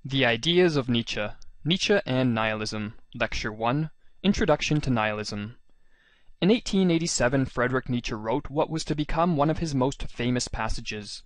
The Ideas of Nietzsche, Nietzsche and Nihilism, Lecture 1, Introduction to Nihilism. In 1887 Friedrich Nietzsche wrote what was to become one of his most famous passages.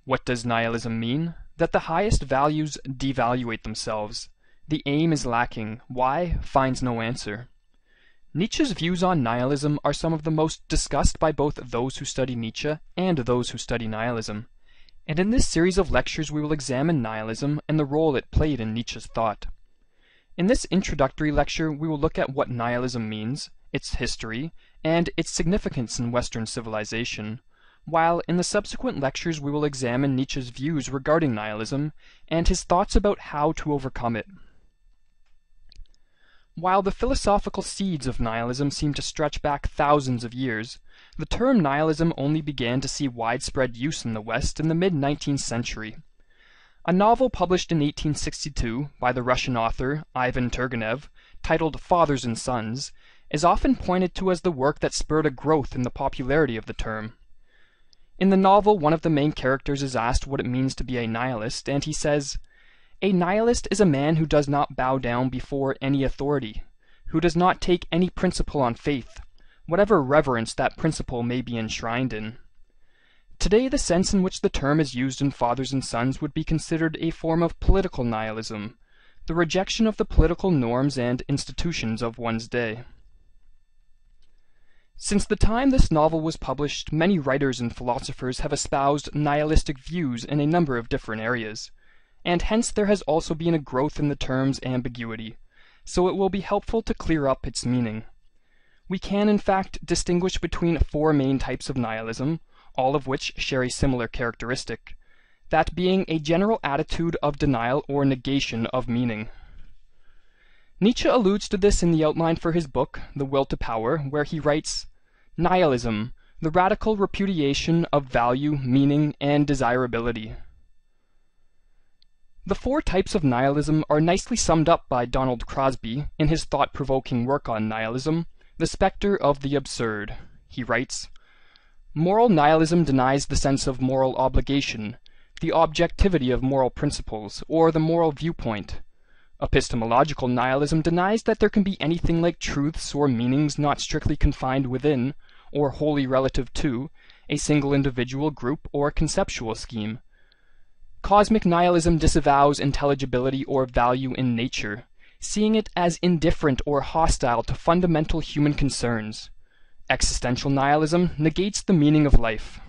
What does nihilism mean? That the highest values devaluate themselves. The aim is lacking. Why? Finds no answer. Nietzsche's views on nihilism are some of the most discussed by both those who study Nietzsche and those who study nihilism. And in this series of lectures we will examine nihilism and the role it played in Nietzsche's thought. In this introductory lecture we will look at what nihilism means, its history, and its significance in Western civilization, while in the subsequent lectures we will examine Nietzsche's views regarding nihilism and his thoughts about how to overcome it. While the philosophical seeds of nihilism seem to stretch back thousands of years, the term nihilism only began to see widespread use in the West in the mid-19th century. A novel published in 1862 by the Russian author Ivan Turgenev, titled Fathers and Sons, is often pointed to as the work that spurred a growth in the popularity of the term. In the novel, one of the main characters is asked what it means to be a nihilist, and he says, "A nihilist is a man who does not bow down before any authority, who does not take any principle on faith, whatever reverence that principle may be enshrined in." Today, the sense in which the term is used in Fathers and Sons would be considered a form of political nihilism, the rejection of the political norms and institutions of one's day. Since the time this novel was published, many writers and philosophers have espoused nihilistic views in a number of different areas, and hence there has also been a growth in the term's ambiguity, so it will be helpful to clear up its meaning. We can in fact distinguish between four main types of nihilism, all of which share a similar characteristic, that being a general attitude of denial or negation of meaning. Nietzsche alludes to this in the outline for his book, The Will to Power, where he writes, "Nihilism, the radical repudiation of value, meaning, and desirability." The four types of nihilism are nicely summed up by Donald Crosby in his thought-provoking work on nihilism, The Spectre of the Absurd. He writes, "Moral nihilism denies the sense of moral obligation, the objectivity of moral principles, or the moral viewpoint. Epistemological nihilism denies that there can be anything like truths or meanings not strictly confined within, or wholly relative to, a single individual, group, or conceptual scheme. Cosmic nihilism disavows intelligibility or value in nature, seeing it as indifferent or hostile to fundamental human concerns. Existential nihilism negates the meaning of life."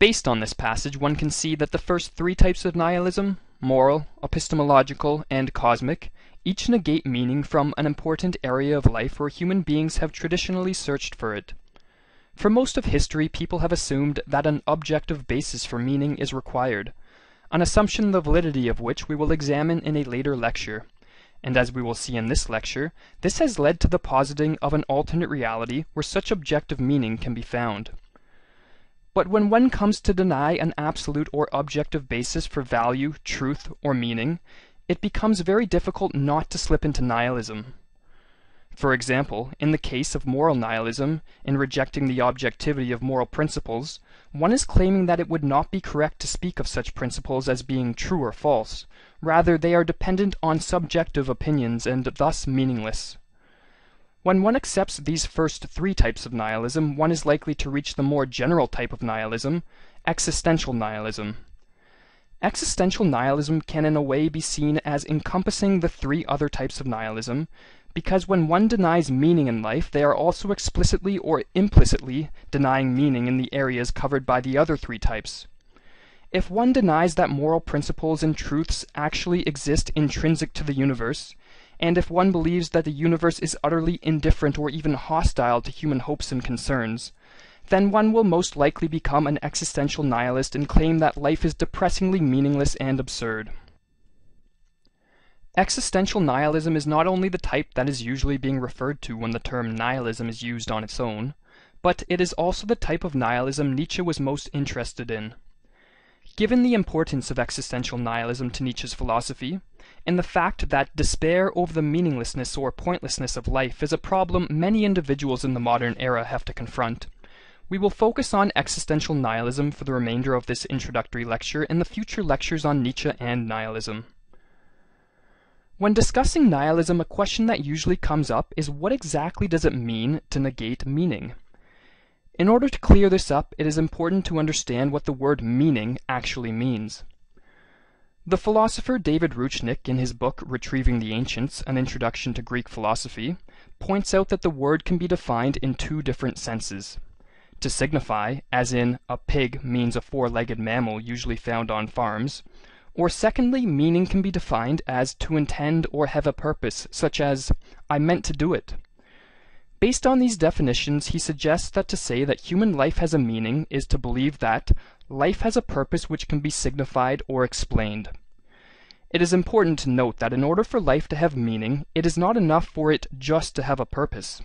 Based on this passage, one can see that the first three types of nihilism, moral, epistemological, and cosmic, each negate meaning from an important area of life where human beings have traditionally searched for it. For most of history, people have assumed that an objective basis for meaning is required, an assumption the validity of which we will examine in a later lecture. And as we will see in this lecture, this has led to the positing of an alternate reality where such objective meaning can be found. But when one comes to deny an absolute or objective basis for value, truth, or meaning, it becomes very difficult not to slip into nihilism. For example, in the case of moral nihilism, in rejecting the objectivity of moral principles, one is claiming that it would not be correct to speak of such principles as being true or false. Rather, they are dependent on subjective opinions and thus meaningless. When one accepts these first three types of nihilism, one is likely to reach the more general type of nihilism, existential nihilism. Existential nihilism can in a way be seen as encompassing the three other types of nihilism, because when one denies meaning in life, they are also explicitly or implicitly denying meaning in the areas covered by the other three types. If one denies that moral principles and truths actually exist intrinsic to the universe, and if one believes that the universe is utterly indifferent or even hostile to human hopes and concerns, then one will most likely become an existential nihilist and claim that life is depressingly meaningless and absurd. Existential nihilism is not only the type that is usually being referred to when the term nihilism is used on its own, but it is also the type of nihilism Nietzsche was most interested in. Given the importance of existential nihilism to Nietzsche's philosophy, and the fact that despair over the meaninglessness or pointlessness of life is a problem many individuals in the modern era have to confront, We will focus on existential nihilism for the remainder of this introductory lecture and the future lectures on Nietzsche and nihilism. When discussing nihilism, a question that usually comes up is what exactly does it mean to negate meaning? In order to clear this up, it is important to understand what the word meaning actually means. The philosopher David Ruchnick, in his book Retrieving the Ancients, An Introduction to Greek Philosophy, points out that the word can be defined in two different senses. To signify, as in a pig means a four-legged mammal usually found on farms, or secondly, meaning can be defined as to intend or have a purpose, such as, I meant to do it. Based on these definitions, he suggests that to say that human life has a meaning is to believe that life has a purpose which can be signified or explained. It is important to note that in order for life to have meaning, it is not enough for it just to have a purpose,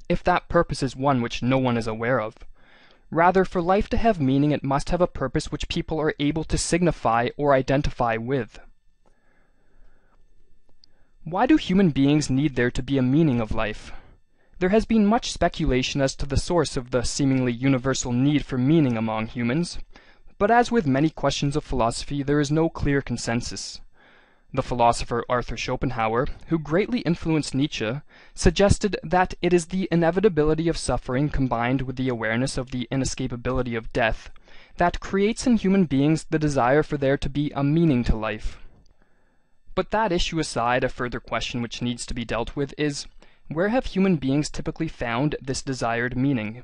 if that purpose is one which no one is aware of. Rather, for life to have meaning, it must have a purpose which people are able to signify or identify with. Why do human beings need there to be a meaning of life? There has been much speculation as to the source of the seemingly universal need for meaning among humans, but as with many questions of philosophy, there is no clear consensus. The philosopher Arthur Schopenhauer, who greatly influenced Nietzsche, suggested that it is the inevitability of suffering combined with the awareness of the inescapability of death that creates in human beings the desire for there to be a meaning to life. But that issue aside, a further question which needs to be dealt with is, where have human beings typically found this desired meaning?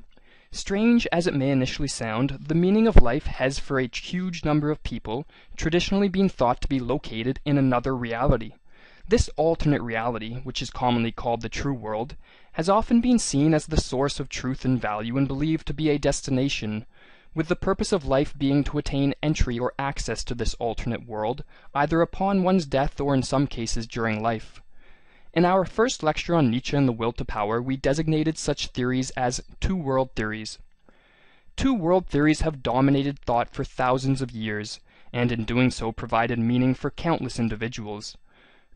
Strange as it may initially sound, the meaning of life has for a huge number of people traditionally been thought to be located in another reality. This alternate reality, which is commonly called the true world, has often been seen as the source of truth and value and believed to be a destination, with the purpose of life being to attain entry or access to this alternate world, either upon one's death or in some cases during life. In our first lecture on Nietzsche and the will to power, we designated such theories as two-world theories. Two-world theories have dominated thought for thousands of years, and in doing so provided meaning for countless individuals.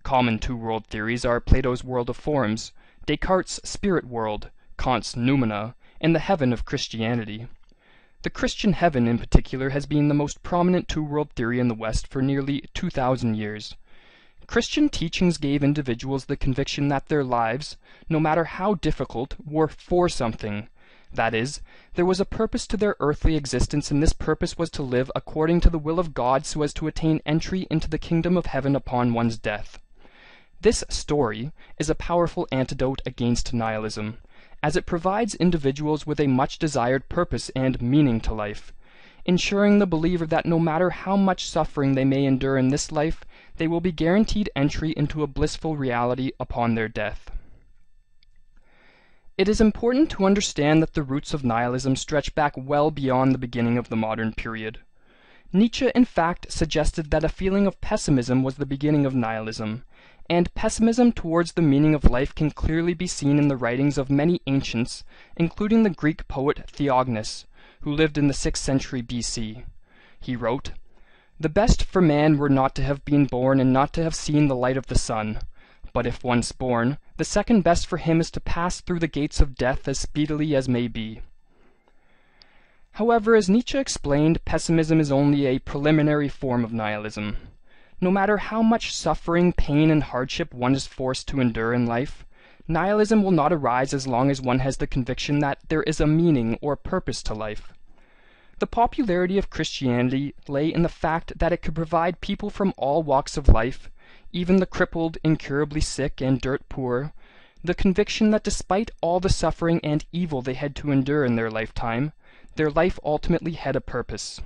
Common two-world theories are Plato's world of forms, Descartes' spirit world, Kant's noumena, and the heaven of Christianity. The Christian heaven in particular has been the most prominent two-world theory in the West for nearly 2,000 years. Christian teachings gave individuals the conviction that their lives, no matter how difficult, were for something. That is, there was a purpose to their earthly existence, and this purpose was to live according to the will of God so as to attain entry into the kingdom of heaven upon one's death. This story is a powerful antidote against nihilism, as it provides individuals with a much-desired purpose and meaning to life, ensuring the believer that no matter how much suffering they may endure in this life, they will be guaranteed entry into a blissful reality upon their death. It is important to understand that the roots of nihilism stretch back well beyond the beginning of the modern period. Nietzsche, in fact, suggested that a feeling of pessimism was the beginning of nihilism, and pessimism towards the meaning of life can clearly be seen in the writings of many ancients, including the Greek poet Theognis, who lived in the 6th century BC. He wrote, "The best for man were not to have been born and not to have seen the light of the sun. But if once born, the second best for him is to pass through the gates of death as speedily as may be." However, as Nietzsche explained, pessimism is only a preliminary form of nihilism. No matter how much suffering, pain, and hardship one is forced to endure in life, nihilism will not arise as long as one has the conviction that there is a meaning or purpose to life. The popularity of Christianity lay in the fact that it could provide people from all walks of life, even the crippled, incurably sick, and dirt poor, the conviction that despite all the suffering and evil they had to endure in their lifetime, their life ultimately had a purpose.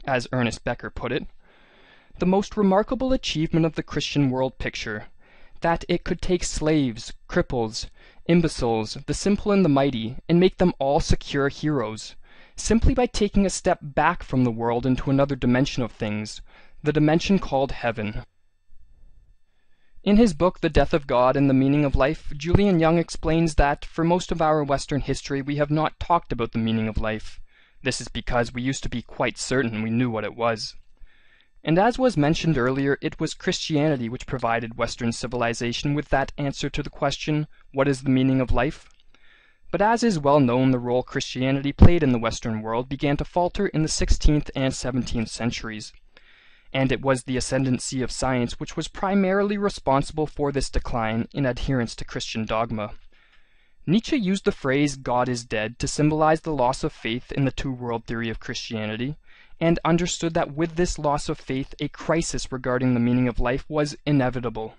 As Ernest Becker put it, the most remarkable achievement of the Christian world picture, that it could take slaves, cripples, imbeciles, the simple and the mighty, and make them all secure heroes, simply by taking a step back from the world into another dimension of things, the dimension called heaven. In his book The Death of God and the Meaning of Life, Julian Young explains that, for most of our Western history, we have not talked about the meaning of life. This is because we used to be quite certain we knew what it was. And as was mentioned earlier, it was Christianity which provided Western civilization with that answer to the question, what is the meaning of life? But as is well known, the role Christianity played in the Western world began to falter in the 16th and 17th centuries, and it was the ascendancy of science which was primarily responsible for this decline in adherence to Christian dogma. Nietzsche used the phrase "God is dead" to symbolize the loss of faith in the two-world theory of Christianity, and understood that with this loss of faith, a crisis regarding the meaning of life was inevitable.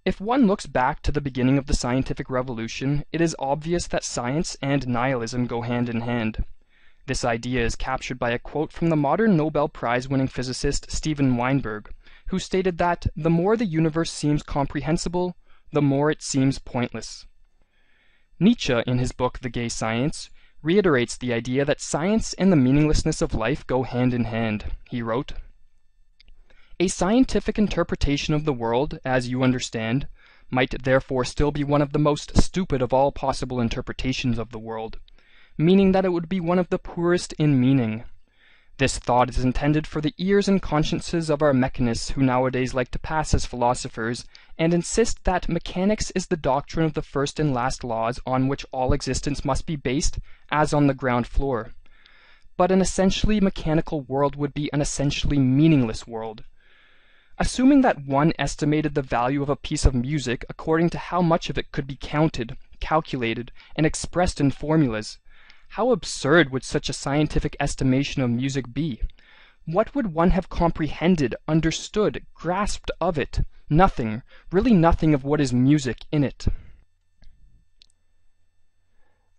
If one looks back to the beginning of the scientific revolution, it is obvious that science and nihilism go hand in hand. This idea is captured by a quote from the modern Nobel Prize-winning physicist Steven Weinberg, who stated that the more the universe seems comprehensible, the more it seems pointless. Nietzsche, in his book The Gay Science, reiterates the idea that science and the meaninglessness of life go hand in hand. He wrote, "A scientific interpretation of the world, as you understand, might therefore still be one of the most stupid of all possible interpretations of the world, meaning that it would be one of the poorest in meaning. This thought is intended for the ears and consciences of our mechanists who nowadays like to pass as philosophers, and insist that mechanics is the doctrine of the first and last laws on which all existence must be based, as on the ground floor. But an essentially mechanical world would be an essentially meaningless world. Assuming that one estimated the value of a piece of music according to how much of it could be counted, calculated, and expressed in formulas, how absurd would such a scientific estimation of music be? What would one have comprehended, understood, grasped of it? Nothing, really nothing of what is music in it."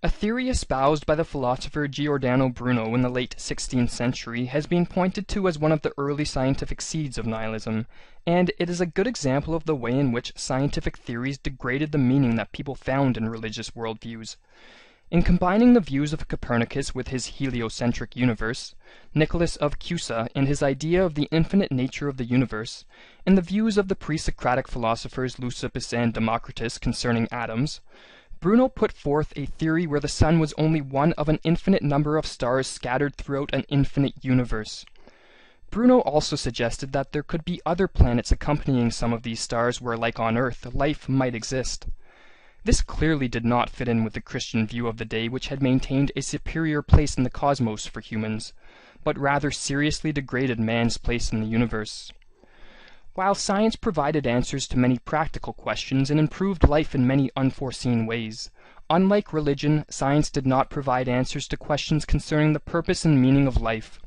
A theory espoused by the philosopher Giordano Bruno in the late 16th century has been pointed to as one of the early scientific seeds of nihilism, and it is a good example of the way in which scientific theories degraded the meaning that people found in religious worldviews. In combining the views of Copernicus with his heliocentric universe, Nicholas of Cusa in his idea of the infinite nature of the universe, and the views of the pre-Socratic philosophers Leucippus and Democritus concerning atoms, Bruno put forth a theory where the sun was only one of an infinite number of stars scattered throughout an infinite universe. Bruno also suggested that there could be other planets accompanying some of these stars where, like on Earth, life might exist. This clearly did not fit in with the Christian view of the day, which had maintained a superior place in the cosmos for humans, but rather seriously degraded man's place in the universe. While science provided answers to many practical questions and improved life in many unforeseen ways, unlike religion, science did not provide answers to questions concerning the purpose and meaning of life.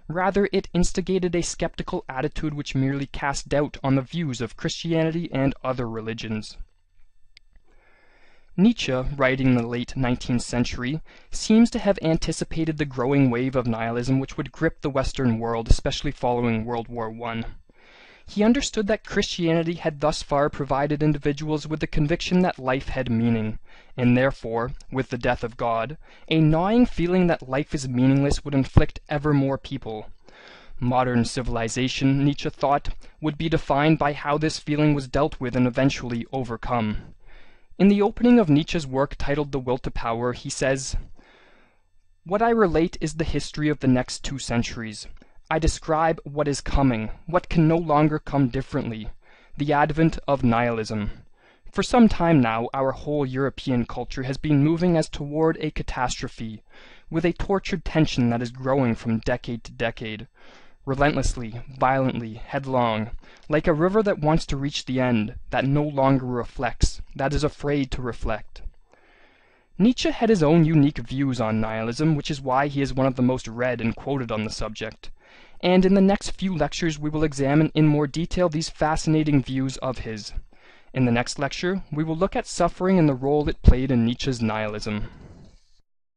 Rather, it instigated a skeptical attitude which merely cast doubt on the views of Christianity and other religions. Nietzsche, writing in the late 19th century, seems to have anticipated the growing wave of nihilism which would grip the Western world, especially following World War I. He understood that Christianity had thus far provided individuals with the conviction that life had meaning, and therefore, with the death of God, a gnawing feeling that life is meaningless would inflict ever more people. Modern civilization, Nietzsche thought, would be defined by how this feeling was dealt with and eventually overcome. In the opening of Nietzsche's work titled The Will to Power, he says, "What I relate is the history of the next 2 centuries. I describe what is coming, what can no longer come differently, the advent of nihilism. For some time now, our whole European culture has been moving as toward a catastrophe, with a tortured tension that is growing from decade to decade. Relentlessly, violently, headlong, like a river that wants to reach the end, that no longer reflects, that is afraid to reflect." Nietzsche had his own unique views on nihilism, which is why he is one of the most read and quoted on the subject. And in the next few lectures we will examine in more detail these fascinating views of his. In the next lecture, we will look at suffering and the role it played in Nietzsche's nihilism.